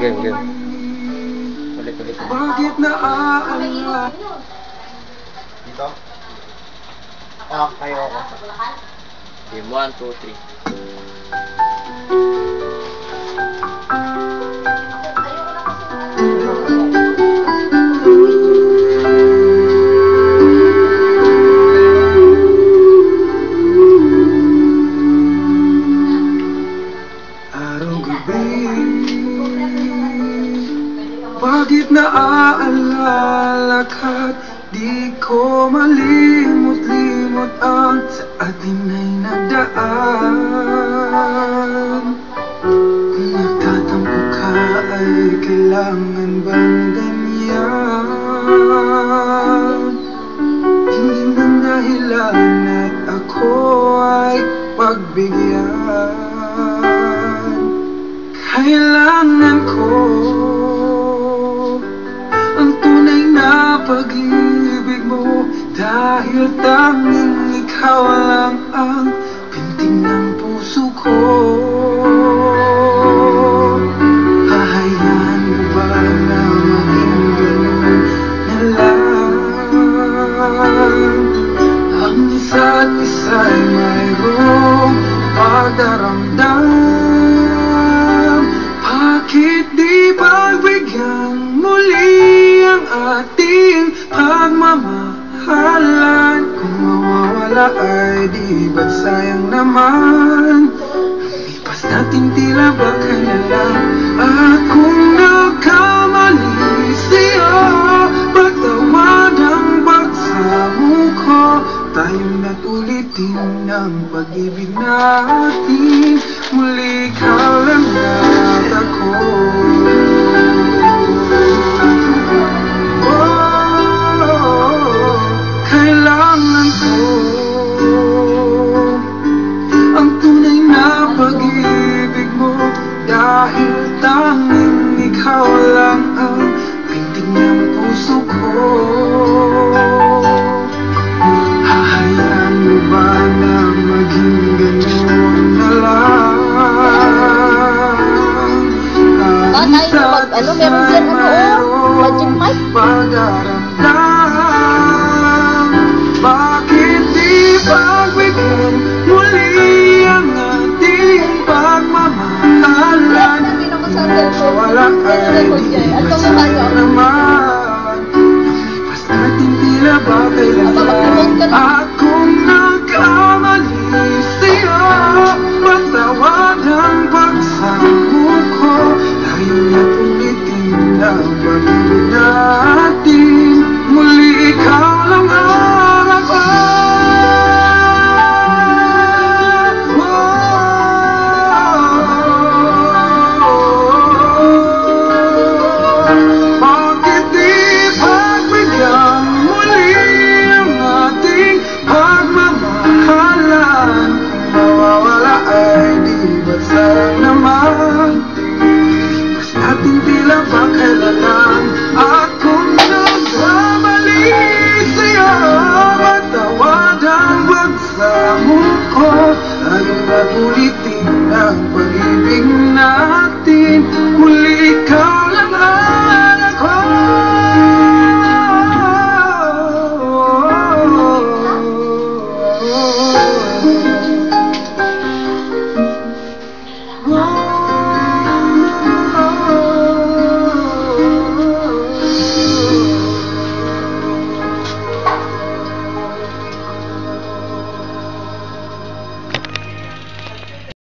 Game, game. Ulit. Bakit naaalala? Dito? Ah, kayo ako. Game 1, 2, 3. Bakit naaalala ka't di ko malimot-limot ang sa atin ay nagdaan? Kung nagtatampo ka ay kailangan bang ganyan? Hindi na dahilan at ako ay pagbigyan. Kailangan ko pag-ibig mo, dahil tanging ikaw lang ang pintig ng puso ko. Hahayaan mo ba na maging ganun na lang? Ang isa't isa'y mayroong pagdaramdam. Bakit di pagbigyan muli ang ating pagmamahalan? Kung mawawala ay di ba't sayang naman? Lumipas natin tila ba kaya lang? At kung nagkamali siya, patawad ang pagsamo ko. Tayong natulitin ng pag-ibig natin. Muli ka lang at ako. Kailangan ko ang tunay na pag-ibig mo, dahil tanging ikaw lang ang pintig ng puso ko. Hahayaan mo ba na maging gano'n na lang? Meron dyan Magic Mike. Bakit di pagbigyan muli ang ating pagmamahalan? Wala ay di masaya naman. Lumipas natin tila ba kailangan? At kung nagkamali siya, patawad ang pagsamo ko. Tayo na't ulitin ang pag-ibig natin. Muli ikaw lang ang ako. Bakit di pagbigyan muli ang ating pagmamahalan? Kung mawawala ay di ba't sayang naman? Mas natin tila ba kailangan? At kung nagkamali siya, patawad ang pagsamo ko. Ayaw na tuloy